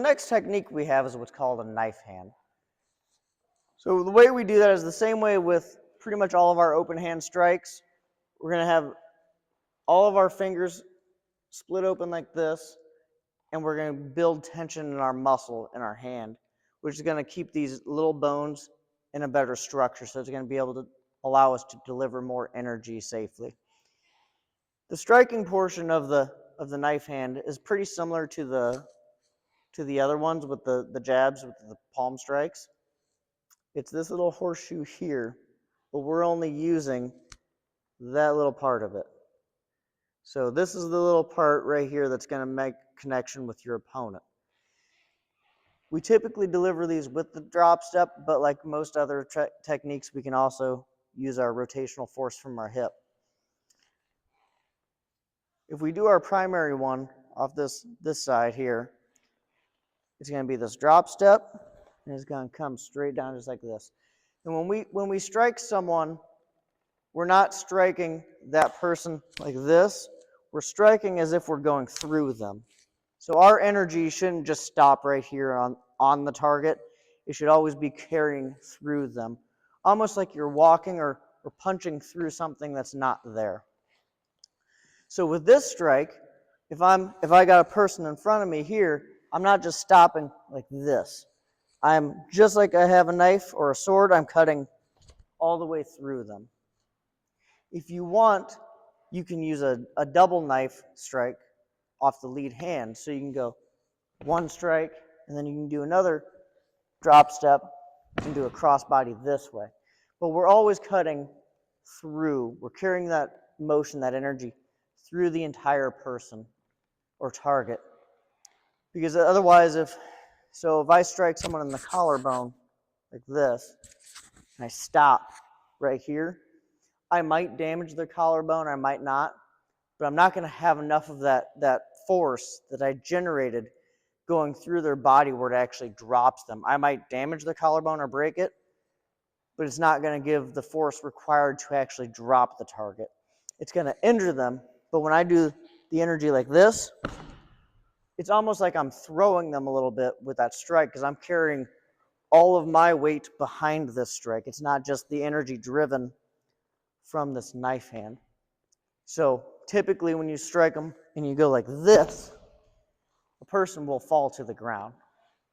next technique we have is what's called a knife hand. So the way we do that is the same way with pretty much all of our open hand strikes. We're going to have all of our fingers split open like this, and we're going to build tension in our muscle in our hand, which is going to keep these little bones in a better structure. So it's going to be able to allow us to deliver more energy safely. The striking portion of the knife hand is pretty similar to the other ones with the jabs, with the palm strikes. It's this little horseshoe here, but we're only using that little part of it. So this is the little part right here that's going to make connection with your opponent. We typically deliver these with the drop step, but like most other techniques, we can also use our rotational force from our hip. If we do our primary one off this side here, it's going to be this drop step, and it's going to come straight down just like this. And when we strike someone, we're not striking that person like this. We're striking as if we're going through them. So our energy shouldn't just stop right here on the target. It should always be carrying through them, almost like you're walking or punching through something that's not there. So with this strike, if I got a person in front of me here, I'm not just stopping like this. I'm just like I have a knife or a sword, I'm cutting all the way through them. If you want, you can use a double knife strike off the lead hand. So you can go one strike, and then you can do another drop step and do a crossbody this way. But we're always cutting through. We're carrying that motion, that energy, through the entire person or target. Because otherwise, if I strike someone in the collarbone like this, and I stop right here, I might damage their collarbone, I might not, but I'm not going to have enough of that force that I generated going through their body where it actually drops them. I might damage their collarbone or break it, but it's not going to give the force required to actually drop the target. It's going to injure them, but when I do the energy like this, it's almost like I'm throwing them a little bit with that strike because I'm carrying all of my weight behind this strike. It's not just the energy driven from this knife hand. So typically when you strike them and you go like this, a person will fall to the ground.